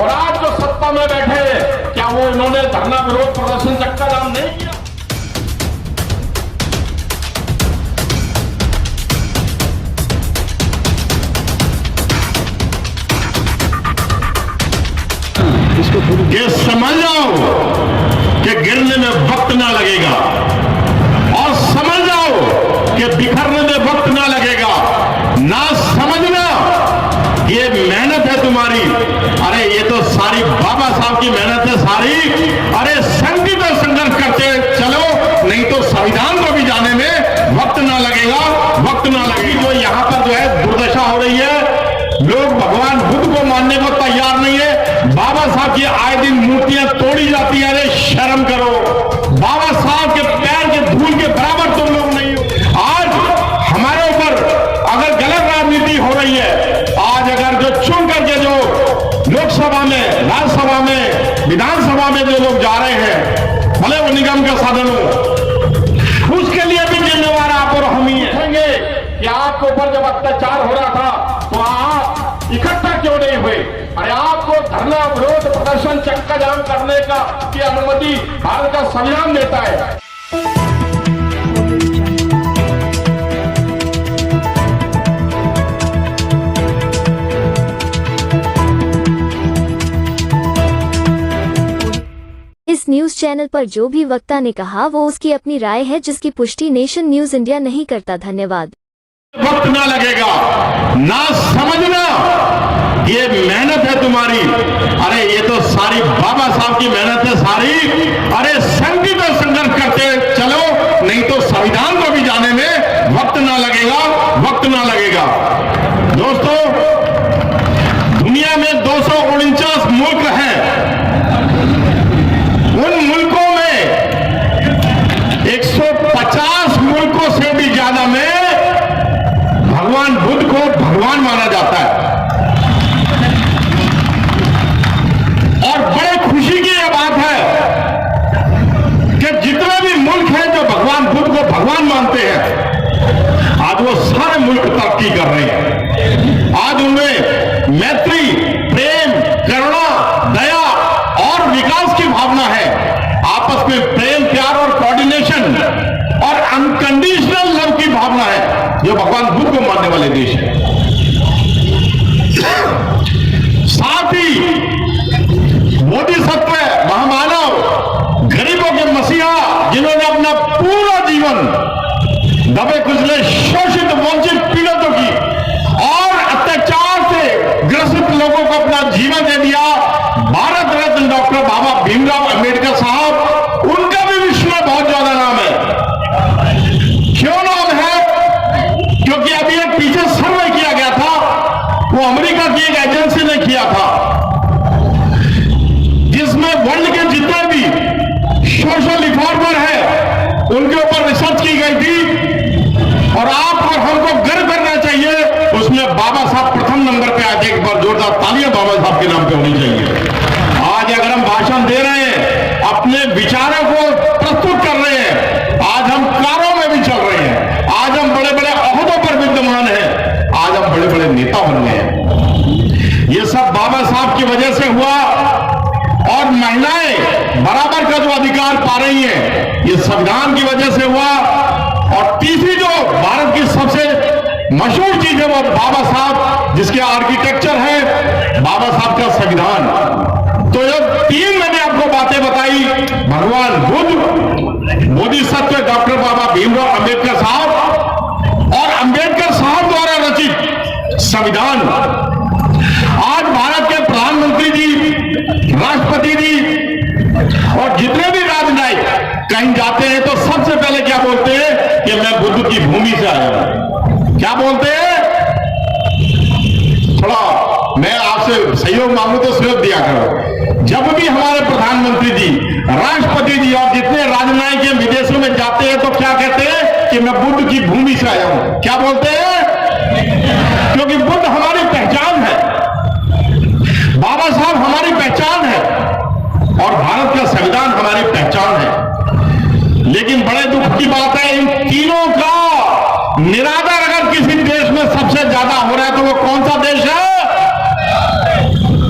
और आज जो सत्ता में बैठे हैं, क्या वो इन्होंने धरना विरोध प्रदर्शन चक्का जाम नहीं किया? ये समझ जाओ कि गिरने में वक्त ना लगेगा और समझ जाओ कि बिखरने में वक्त ना लगेगा। ना समझना ये मेहनत है तुम्हारी, अरे ये तो सारी बाबा साहब की मेहनत है सारी। अरे संगठित और संघर्ष करते चलो, नहीं तो संविधान को भी जाने में वक्त ना लगेगा, वक्त ना लगेगा। जो यहां पर जो है दुर्दशा हो रही है, लोग भगवान बुद्ध को मानने को तैयार नहीं है। बाबा साहब की आए दिन मूर्तियां तोड़ी जाती हैं, अरे शर्म करो। बाबा साहब के पैर के धूल के बराबर तुम लोग नहीं हो। आज हमारे ऊपर अगर गलत राजनीति हो रही है, आज अगर जो चुन करके जो लोकसभा में, राज्यसभा में, विधानसभा में जो लोग जा रहे हैं, भले वो निगम का साधन हो, उसके लिए भी जिम्मेवार आप और हम ही हैं कि आपके ऊपर जब अत्याचार हो रहा था तो आप इकट्ठा क्यों नहीं हुए? अरे आपको धरना विरोध प्रदर्शन चक्का जाम करने की अनुमति भारत का संविधान देता है। इस न्यूज चैनल पर जो भी वक्ता ने कहा वो उसकी अपनी राय है, जिसकी पुष्टि नेशन न्यूज इंडिया नहीं करता। धन्यवाद। वक्त ना लगेगा, ना समझना ये मेहनत है तुम्हारी, अरे ये तो सारी बाबा साहब की मेहनत है सारी। अरे संगठित और संघर्ष करते चलो, नहीं तो संविधान को भी जाने में वक्त ना लगेगा, वक्त ना लगेगा। दोस्तों, दुनिया में 249 मुल्क हैं। उन मुल्कों में 150 मुल्कों से भी ज्यादा में भगवान बुद्ध को भगवान माना जाता है। और बड़े खुशी की यह बात है कि जितने भी मुल्क हैं जो भगवान बुद्ध को भगवान मानते हैं, आज वो सारे मुल्क तरक्की कर रहे हैं। आज उनमें मैत्री, प्रेम, करुणा, दया और विकास की भावना है। आपस में प्रेम, प्यार और कोऑर्डिनेशन और अनकंडीशनल लव की भावना है, जो भगवान बुद्ध को मानने वाले देश हैं। साथ ही बोधिसत्व, महामानव, गरीबों के मसीहा, जिन्होंने अपना पूरा जीवन दबे कुचले, शोषित, वंचित, पीड़ितों की और अत्याचार से ग्रसित लोगों को अपना जीवन दे दिया, भारत रत्न डॉक्टर बाबा भीमराव अंबेडकर साहब, उनका भी विश्व में बहुत ज्यादा नाम है। क्यों नाम है? क्योंकि अभी एक पीछे सर्वे किया गया था, वो अमेरिका की एक एजेंसी ने किया था, जिसमें वर्ल्ड के जितने भी सोशल रिफॉर्मर हैं उनके ऊपर रिसर्च की गई थी। और आप और हमको गर्व करना चाहिए, उसमें बाबा साहब प्रथम नंबर पे आए थे। एक बार जोरदार तालियां बाबा साहब के नाम पे होनी चाहिए। आज अगर हम भाषण दे रहे हैं, अपने विचारों को प्रस्तुत कर रहे हैं, आज हम कारों में भी चल रहे हैं, आज हम बड़े बड़े ओहदों पर विद्यमान हैं, आज हम बड़े बड़े नेता बन गए हैं। ये सब बाबा साहब की वजह से हुआ। और महिलाएं बराबर का जो अधिकार पा रही हैं, ये संविधान की वजह से हुआ। और तीसरी जो भारत की सबसे मशहूर चीज है वो बाबा साहब, जिसके आर्किटेक्चर है बाबा साहब का संविधान। तो ये तीन मैंने आपको बातें बताई, भगवान बुद्ध, बोधिसत्व डॉक्टर बाबा भीमराव अंबेडकर साहब और अंबेडकर साहब द्वारा रचित संविधान। आज भारत के प्रधानमंत्री जी, राष्ट्रपति जी और जितने भी राजनयिक कहीं जाते हैं तो सबसे पहले क्या बोलते हैं कि मैं बुद्ध की भूमि से आया हूं। क्या बोलते हैं? थोड़ा मैं आपसे सहयोग मांगू तो सहयोग दिया करो। जब भी हमारे प्रधानमंत्री जी, राष्ट्रपति जी और जितने राजनयिक विदेशों में जाते हैं तो क्या कहते हैं कि मैं बुद्ध की भूमि से आया हूं। क्या बोलते हैं? क्योंकि बुद्ध हमारी पहचान है, बाबा साहब हमारी पहचान है और भारत का संविधान हमारी पहचान है। लेकिन बड़े दुख की बात है, इन तीनों का निरादर अगर किसी देश में सबसे ज्यादा हो रहा है तो वो कौन सा देश है?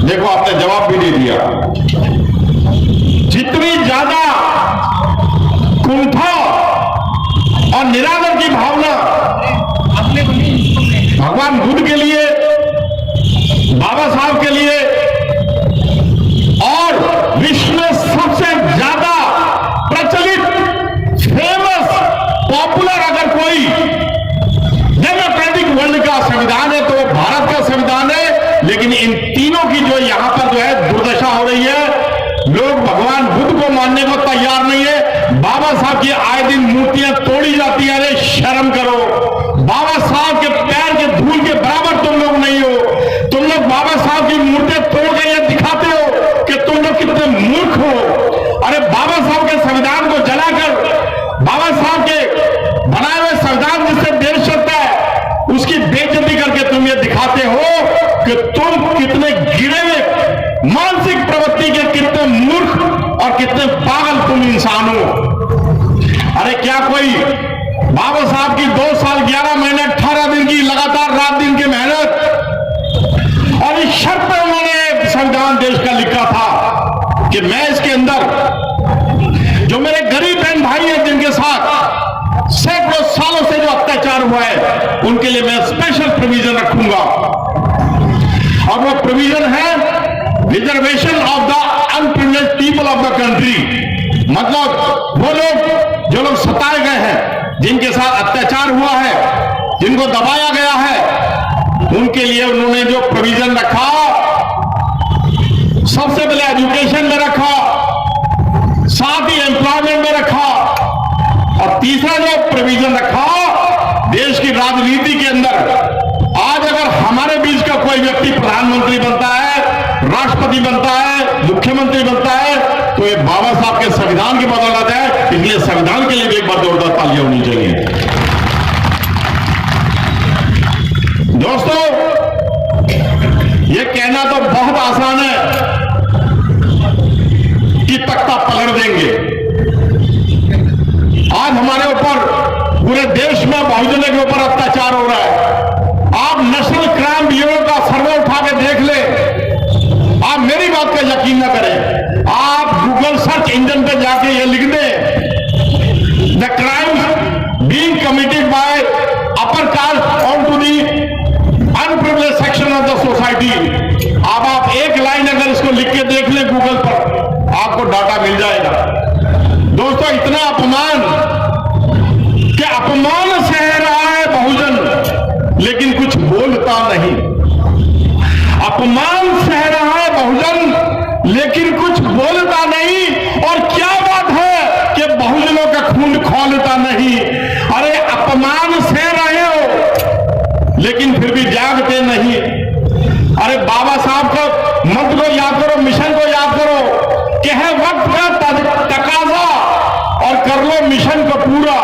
देखो आपने जवाब जवाब भी दे दिया। जितनी ज्यादा कुंठा और निरादर की भावना भगवान बुद्ध के लिए, बाबा साहब के लिए और विश्व में सबसे ज्यादा प्रचलित, फेमस, पॉपुलर अगर कोई डेमोक्रेटिक वर्ल्ड का संविधान है तो वो भारत का संविधान है। लेकिन इन तीनों की जो यहां पर जो है दुर्दशा हो रही है, लोग भगवान बुद्ध को मानने को तैयार नहीं है। बाबा साहब की आए दिन मूर्तियां तोड़ी जाती हैं। अरे शर्म करो, बाबा साहब के पैर के धूल के बराबर तुम लोग नहीं हो। तुम लोग बाबा साहब की मूर्तियां तोड़ के ये दिखाते हो कि तुम लोग कितने मूर्ख हो। अरे बाबा साहब के संविधान को जलाकर, बाबा साहब के बनाए हुए संविधान जिससे देश चलता है उसकी बेइज्जती करके तुम ये दिखाते हो कि तुम कितने गिरे हुए मानसिक प्रवृत्ति के, कितने मूर्ख और कितने पागल तुम इंसान हो। अरे क्या कोई बाबा साहब की 2 साल 11 महीने 18 दिन की लगातार रात दिन की मेहनत और इस शर्त पर उन्होंने संविधान देश का लिखा था कि मैं इसके अंदर जो मेरे गरीब बहन भाई हैं जिनके साथ सैकड़ों सालों से जो अत्याचार हुआ है उनके लिए मैं स्पेशल प्रोविजन रखूंगा। और वो प्रोविजन है reservation of the unprivileged people of the country. मतलब वो लोग जो लोग सताए गए हैं, जिनके साथ अत्याचार हुआ है, जिनको दबाया गया है, उनके लिए उन्होंने जो प्रोविजन रखा, सबसे पहले एजुकेशन में रखा, साथ ही एम्प्लॉयमेंट में रखा और तीसरा जो प्रोविजन रखा देश की राजनीति के अंदर। आज अगर हमारे बीच का कोई व्यक्ति प्रधानमंत्री बनता है, राष्ट्रपति बनता है, मुख्यमंत्री बनता है तो ये बाबा साहब के संविधान की बदौलत है। इसलिए संविधान के लिए भी एक बार जोरदार तालियां होनी चाहिए। दोस्तों, ये कहना तो बहुत आसान है कि तख्ता पलट देंगे। आज हमारे ऊपर, पूरे देश में बहुजनों के ऊपर अत्याचार हो रहा है। आप नेशनल क्राइम ब्यूरो का सर्वे उठा के देख ले, आप मेरी बात का यकीन न करें, आप गूगल सर्च इंजन पे जाके ये लिख दें the crimes being committed by upper caste on to the unprivileged section of the society. अब आप एक लाइन अगर इसको लिख के देख लें गूगल पर, आपको डाटा मिल जाएगा। दोस्तों, इतना अपमान कि अपमान सह रहा है बहुजन, लेकिन कुछ बोलता नहीं। अपमान सह रहा है बहुजन, लेकिन कुछ बोलता नहीं। और क्या बात है कि बहुजनों का खून खौलता नहीं। अरे अपमान सह रहे हो, लेकिन फिर भी जागते नहीं। अरे बाबा साहब का मंत्र को याद करो, मिशन को याद करो कि है वक्त का तकाजा और कर लो मिशन को पूरा।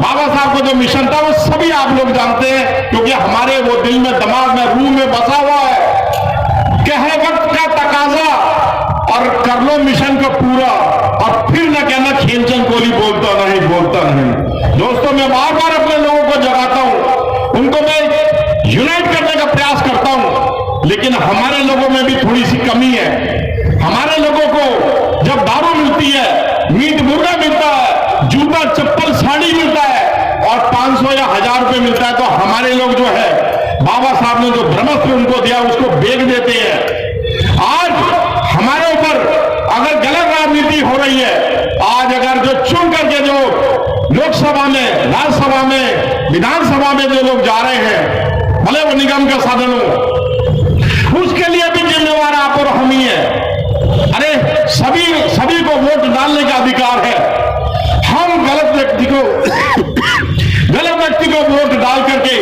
बाबा साहब का जो मिशन था वो सभी आप लोग जानते हैं, क्योंकि हमारे वो दिल में, दिमाग में, रूह में बसा हुआ है कि है वक्त का तकाजा और कर लो मिशन को पूरा। और फिर न कहना खेलचंद कोहली बोलता नहीं, बोलता नहीं। दोस्तों, मैं बार बार अपने लोगों को जगाता हूं, उनको मैं यूनाइट करने का प्रयास करता हूं, लेकिन हमारे लोगों में भी थोड़ी सी कमी है। हमारे लोगों को जब दारू मिलती है, मीट मुर्गा मिलता है, जूता चप्पल साड़ी मिलता है और 500 या 1000 रुपए मिलता है, तो हमारे लोग जो है बाबा साहब ने जो ब्रह्मस्त्र उनको दिया उसको बेच देते हैं। आज हमारे ऊपर अगर गलत राजनीति हो रही है, आज अगर जो चुन करके जो लोकसभा में, राज्यसभा में, विधानसभा में जो लोग जा रहे हैं, भले वो निगम का साधन हो, उसके लिए भी जिम्मेवार आप और हम ही है। अरे सभी को वोट डालने का अधिकार है। हम गलत व्यक्ति को वोट डाल करके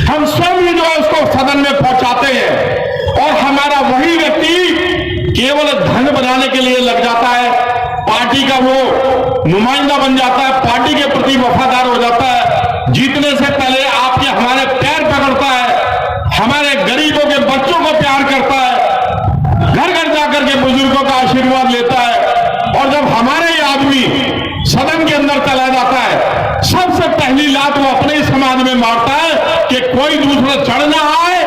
हम स्वयं ही जो है उसको सदन में पहुंचाते हैं और हमारा वही व्यक्ति केवल धन बनाने के लिए लग जाता है, पार्टी का वो नुमाइंदा बन जाता है, पार्टी के प्रति वफादार हो जाता है, जीतने से पहले आपके हमारे पैर पकड़ता है, हमारे गरीबों के बच्चों को प्यार करता है, घर घर जाकर के बुजुर्गों का आशीर्वाद लेता है। और जब हमारे ये आदमी सदन के अंदर चला जाता है, सबसे पहली लात वो अपने ही समाज में मारता है कि कोई दूसरा चढ़ ना आए,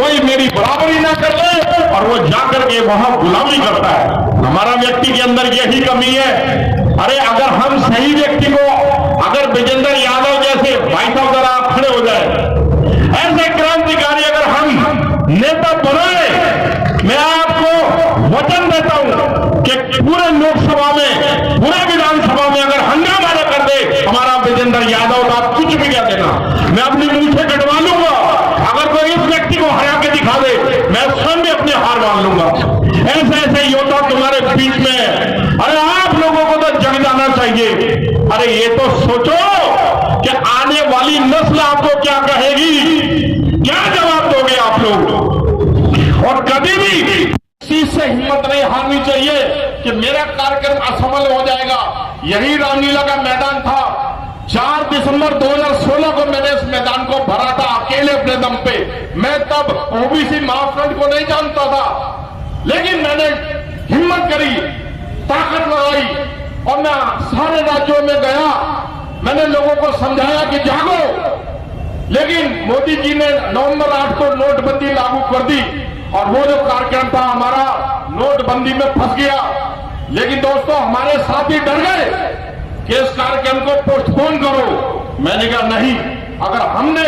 कोई मेरी बराबरी ना कर ले और वो जाकर के वहां गुलामी करता है। हमारा व्यक्ति के अंदर यही कमी है। अरे अगर हम सही व्यक्ति को, अगर विजेंद्र यादव जैसे भाई साहब जरा आप खड़े हो जाए, ऐसे क्रांतिकारी अगर हम नेता बनाए, मैं आपको वचन देता हूं कि पूरे लोकसभा में, पूरे विधानसभा में अगर हंगामा न कर दे हमारा विजेंद्र यादव, तो आप कुछ भी कह देना, मैं अपनी मुंह से कटवा लूंगा। अगर कोई इस व्यक्ति को हरा के दिखा दे, मैं स्वयं भी अपने हार मान लूंगा। ऐसे ऐसे योद्धा तुम्हारे बीच में है। अरे आप लोगों को तो जग जाना चाहिए। अरे ये तो सोचो कि आने वाली नस्ल आपको क्या कहेगी, क्या जवाब दोगे आप लोग। और कभी भी चीज से हिम्मत नहीं हारनी चाहिए कि मेरा कार्यक्रम असफल हो जाएगा। यही रामलीला का मैदान था। 4 दिसंबर 2016 को मैंने इस मैदान को भरा था अकेले अपने दम पे। मैं तब ओबीसी महाफ्रंट को नहीं जानता था, लेकिन मैंने हिम्मत करी, ताकत लगाई और मैं सारे राज्यों में गया। मैंने लोगों को समझाया कि जागो, लेकिन मोदी जी ने नवंबर 8 को नोटबंदी लागू कर दी और वो जो कार्यक्रम था हमारा नोटबंदी में फंस गया। लेकिन दोस्तों हमारे साथी डर गए कि इस कार्यक्रम को पोस्टपोन करो। मैंने कहा नहीं, अगर हमने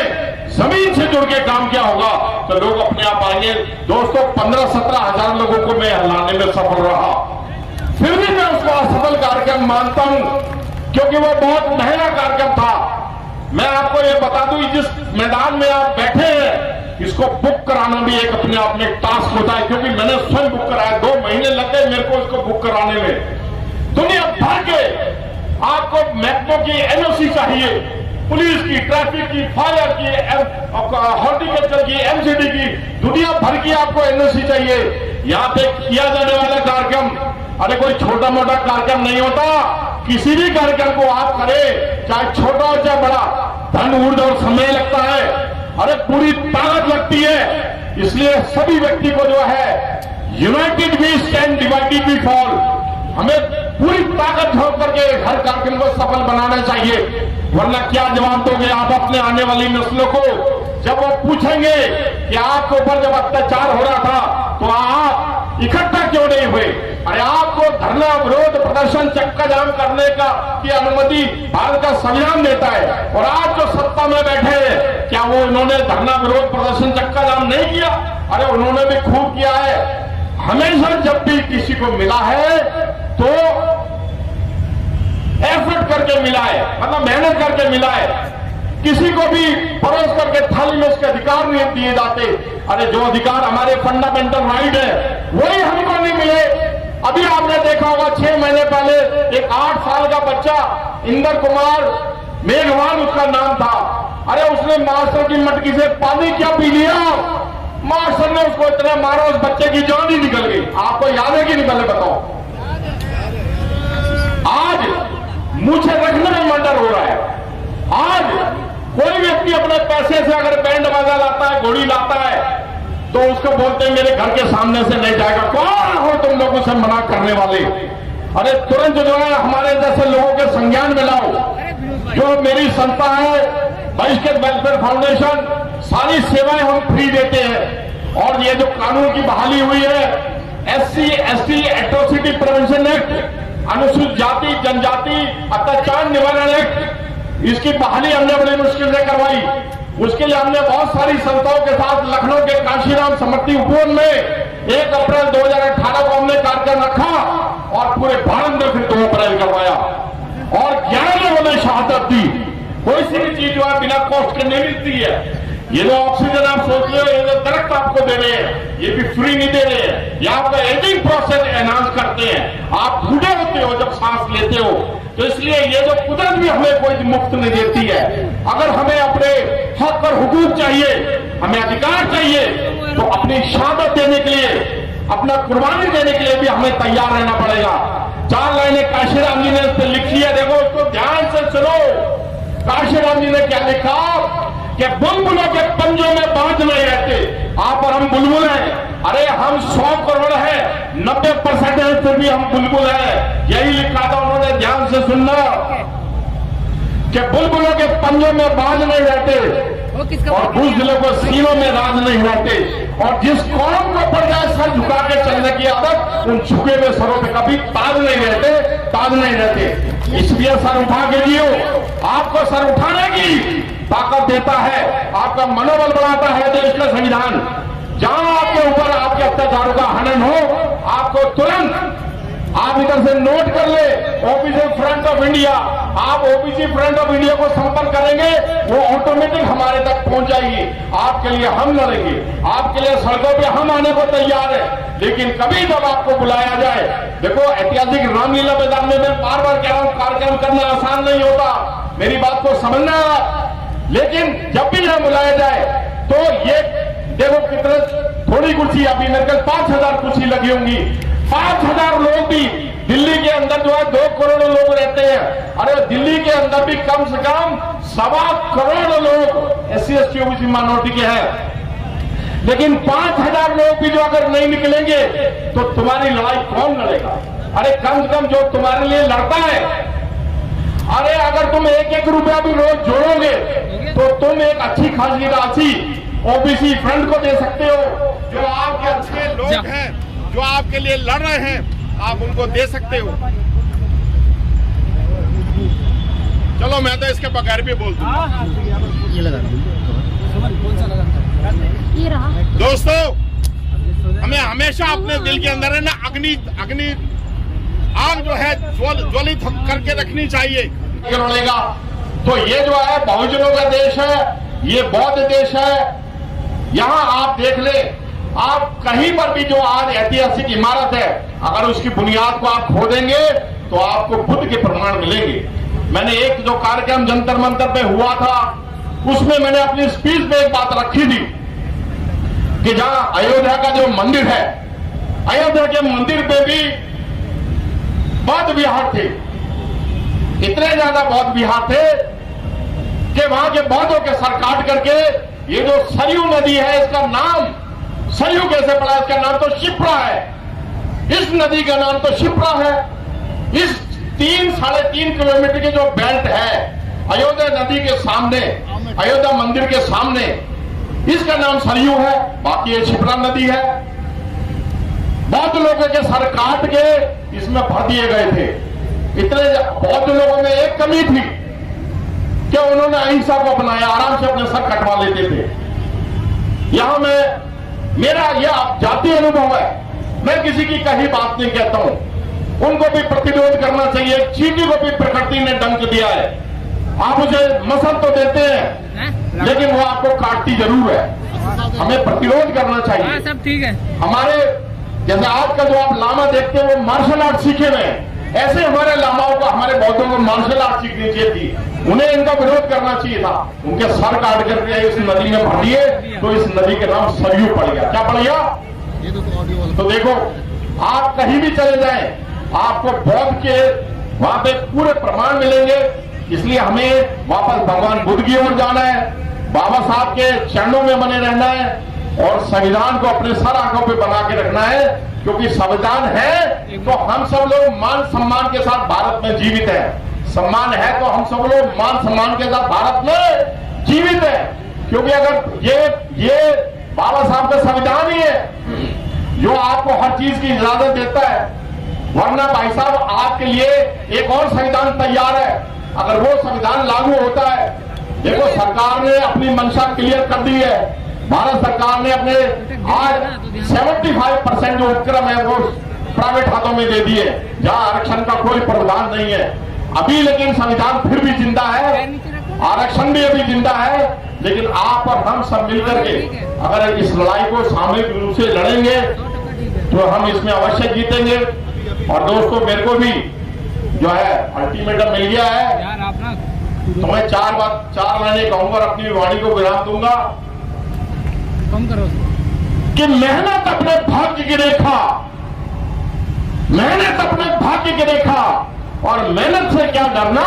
जमीन से जुड़ के काम किया होगा तो लोग अपने आप आएंगे। दोस्तों 15-17 हजार लोगों को मैं लाने में सफल रहा। फिर भी मैं उसको असफल कार्यक्रम मानता हूं, क्योंकि वो बहुत महंगा कार्यक्रम था। मैं आपको ये बता दूं, जिस मैदान में आप बैठे हैं इसको बुक कराना भी एक अपने आप में टास्क होता है, क्योंकि मैंने स्वयं बुक कराया। 2 महीने लग गए मेरे को इसको बुक कराने में। दुनिया भर के आपको महकमों की एनओसी चाहिए, पुलिस की, ट्रैफिक की, फायर की, हॉर्टिकल्चर की, एमसीडी की, दुनिया भर की आपको एनओसी चाहिए। यहाँ पे किया जाने वाला कार्यक्रम अरे कोई छोटा मोटा कार्यक्रम नहीं होता। किसी भी कार्यक्रम को आप करें, चाहे छोटा हो चाहे बड़ा, धन ऊर्जा और समय लगता है, अरे पूरी ताकत लगती है। इसलिए सभी व्यक्ति को जो है united we stand, divided we fall, हमें पूरी ताकत झोंक करके हर कार्यक्रम को सफल बनाना चाहिए। वरना क्या जवाब दोगे आप अपने आने वाली नस्लों को, जब वो पूछेंगे कि आपके ऊपर जब अत्याचार हो रहा था तो आप इकट्ठा क्यों नहीं हुए। अरे आपको धरना, विरोध, प्रदर्शन, चक्का जाम करने का की अनुमति भारत का संविधान देता है, और आज जो सत्ता में बैठे हैं क्या वो उन्होंने धरना, विरोध, प्रदर्शन, चक्का जाम नहीं किया? अरे उन्होंने भी खूब किया है। हमेशा जब भी किसी को मिला है तो एफर्ट करके मिला है, मतलब मेहनत करके मिला है। किसी को भी परोस करके थाली में उसके अधिकार नहीं दिए जाते। अरे जो अधिकार हमारे फंडामेंटल राइट है वही हमको नहीं मिले। अभी आपने देखा होगा 6 महीने पहले एक 8 साल का बच्चा इंदर कुमार मेघवाल उसका नाम था, अरे उसने मास्टर की मटकी से पानी क्या पी लिया, मास्टर ने उसको इतना मारा उस बच्चे की जान ही निकल गई। आपको याद है कि नहीं, पहले बताओ। आज मुझे रखने में मर्डर हो रहा है। आज कोई व्यक्ति अपने पैसे से अगर बैंड बाजा लाता है, घोड़ी लाता है, तो उसको बोलते हैं मेरे घर के सामने से नहीं जाएगा। कौन हो तुम लोगों से मना करने वाले? अरे तुरंत जो है हमारे जैसे लोगों के संज्ञान में लाओ। जो मेरी संस्था है बहिष्कृत वेलफेयर फाउंडेशन, सारी सेवाएं हम फ्री देते हैं। और ये जो कानून की बहाली हुई है, SC/ST एट्रोसिटी प्रिवेंशन एक्ट, अनुसूचित जाति जनजाति अत्याचार निवारण एक्ट, इसकी बहाली हमने बड़ी मुश्किल से करवाई। उसके लिए हमने बहुत सारी संस्थाओं के साथ लखनऊ के काशीराम समृद्धि उपवन में 1 अप्रैल 2018 को हमने कार्यक्रम रखा और पूरे भारत में फिर 2 अप्रैल करवाया और 11 लोगों ने शहादत दी। कोई सी भी चीज जो है बिना कॉस्ट के नहीं मिलती है। ये जो ऑक्सीजन आप सोच रहे हो, ये जो दरख्त आपको दे रहे हैं, ये भी फ्री नहीं दे रहे हैं, ये आपका एजिंग प्रोसेस एनहांस करते हैं। आप बूढ़े होते हो जब सांस लेते हो, तो इसलिए ये जो कुदरत भी हमें कोई मुफ्त नहीं देती है। अगर हमें अपने हक और हुकूक चाहिए, हमें अधिकार चाहिए, तो अपनी शहादत देने के लिए, अपना कुर्बानी देने के लिए भी हमें तैयार रहना पड़ेगा। 4 लाइनें काशीराम जी ने इस पर लिखी है, देखो उसको ध्यान से सुनो। काशीराम जी ने क्या लिखा कि बुलबुलों के पंजों में बांझ नहीं रहते। आप और हम बुलबुल हैं। अरे हम 100 करोड़ है, 90% है, फिर भी हम बुलबुल हैं। यही लिखा था उन्होंने, ध्यान से सुनना कि बुलबुलों के पंजों में बांझ नहीं रहते। और बुज़दिलों को सीनों में राज नहीं रहते, और जिस कौम को पड़ जाए सर झुका के चलने की आदत, उन झुके हुए सरों पे कभी ताज नहीं रहते, ताज नहीं रहते। इसलिए सर उठा के जियो। आपको सर उठाने की ताकत देता है, आपका मनोबल बढ़ाता है देश का संविधान। जहां आपके ऊपर आपके अत्याचारों का हनन हो, आपको तुरंत आप इधर से नोट कर ले, ओबीसी फ्रंट ऑफ इंडिया। आप ओबीसी फ्रंट ऑफ इंडिया को संपर्क करेंगे, वो ऑटोमेटिक हमारे तक पहुंच जाएगी। आपके लिए हम लड़ेंगे, आपके लिए सड़कों पे हम आने को तैयार है। लेकिन कभी जब आपको बुलाया जाए, देखो ऐतिहासिक रामलीला मैदान में मैं बार बार कह रहा हूं, कार्यक्रम करना आसान नहीं होता, मेरी बात को समझना। लेकिन जब भी यहां बुलाया जाए तो ये देखो कितने थोड़ी कुर्सी, अभी मेरे कल 5000 कुर्सी लगी होंगी। 5000 लोग भी, दिल्ली के अंदर जो है 2 करोड़ लोग रहते हैं, अरे दिल्ली के अंदर भी कम से कम 1.25 करोड़ लोग SC ST OBC माइनॉरिटी के हैं। लेकिन 5000 लोग भी जो अगर नहीं निकलेंगे तो तुम्हारी लड़ाई कौन लड़ेगा? अरे कम से कम जो तुम्हारे लिए लड़ता है, अरे अगर तुम 1-1 रुपया भी रोज जोड़ोगे तो तुम एक अच्छी खासी राशि ओबीसी फ्रंट को दे सकते हो। जो आपके अच्छे लोग हैं, जो आपके लिए लड़ रहे हैं, आप उनको दे सकते हो। चलो मैं तो इसके बगैर भी बोल दूंगा। दोस्तों, हमें हमेशा अपने दिल के अंदर है ना अग्नि आग जो है ज्वलित करके रखनी चाहिए। लड़ेगा तो ये जो है बहुजनों का देश है, ये बौद्ध देश है। यहां आप देख ले, आप कहीं पर भी जो आज ऐतिहासिक इमारत है, अगर उसकी बुनियाद को आप खोदेंगे तो आपको बुद्ध के प्रमाण मिलेंगे। मैंने एक जो कार्यक्रम जंतर मंतर पे हुआ था, उसमें मैंने अपनी स्पीच में एक बात रखी थी कि जहां अयोध्या का जो मंदिर है, अयोध्या के मंदिर पे भी बौद्ध विहार थे। इतने ज्यादा बौद्ध विहार थे कि वहां के बौद्धों के सर काट करके ये जो सरयू नदी है, इसका नाम सरयू कैसे पड़ा? इसका नाम तो शिप्रा है। इस नदी का नाम तो शिप्रा है। इस 3-3.5 किलोमीटर की जो बेल्ट है अयोध्या नदी के सामने, अयोध्या मंदिर के सामने, इसका नाम सरयू है, बाकी ये शिप्रा नदी है। बौद्ध लोगों के सर काट के इसमें भर दिए गए थे। इतने बौद्ध लोगों में एक कमी थी कि उन्होंने अहिंसा को अपनाया, आराम से अपने सर कटवा लेते थे। यहां मेरा यह जातीय अनुभव है, मैं किसी की कही बात नहीं कहता हूं। उनको भी प्रतिरोध करना चाहिए। चींटी को भी प्रकृति ने डंक दिया है। आप उसे मसल तो देते हैं, लेकिन वो आपको काटती जरूर है। हमें प्रतिरोध करना चाहिए। सब ठीक है। हमारे जैसे आज का जो आप लामा देखते हैं, वो मार्शल आर्ट सीखे हुए हैं। ऐसे हमारे लामाओं को, हमारे बौद्धों को मार्शल आर्ट सीखनी चाहिए थी। उन्हें इनका विरोध करना चाहिए था। उनके सर काट करके इस नदी में भर दिए तो इस नदी के नाम सरयू पड़ गया। क्या पड़ गया? तो देखो, आप कहीं भी चले जाएं, आपको बौद्ध के वहां पे पूरे प्रमाण मिलेंगे। इसलिए हमें वापस भगवान बुद्ध की ओर जाना है, बाबा साहब के चरणों में बने रहना है और संविधान को अपने सर आंखों पे बना के रखना है। क्योंकि संविधान है तो हम सब लोग मान सम्मान के साथ भारत में जीवित हैं। सम्मान है तो हम सब लोग मान सम्मान के साथ भारत में जीवित हैं। क्योंकि अगर ये बाबा साहब का संविधान ही है जो आपको हर चीज की इजाजत देता है, वरना भाई साहब आपके लिए एक और संविधान तैयार है। अगर वो संविधान लागू होता है, देखो सरकार ने अपनी मंशा क्लियर कर दी है। भारत सरकार ने अपने आज 75% जो उपक्रम है वो प्राइवेट हाथों में दे दिए, जहां आरक्षण का कोई प्रावधान नहीं है अभी। लेकिन संविधान फिर भी जिंदा है, आरक्षण भी अभी जिंदा है। लेकिन आप और हम सब मिलकर के अगर इस लड़ाई को सामूहिक रूप से लड़ेंगे तो हम इसमें अवश्य जीतेंगे। और दोस्तों, मेरे को भी जो है अल्टीमेटम मिल गया है, तो मैं 4 लाइनें कहूंगा और अपनी वाणी को विराम दूंगा कि मेहनत अपने भाग्य की रेखा, मेहनत अपने भाग्य की रेखा, और मेहनत से क्या डरना,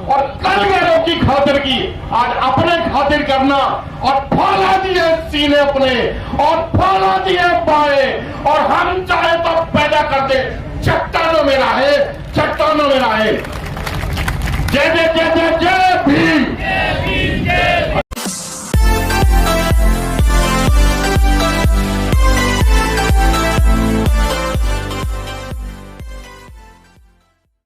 और कलगरों की खातिर की आज अपने खातिर करना। और फौला दिए सीने अपने और फौला दिए पाए, और हम चाहे तो पैदा कर दे चट्टानों में रहे, चट्टानों में रहे। जय जय जय जय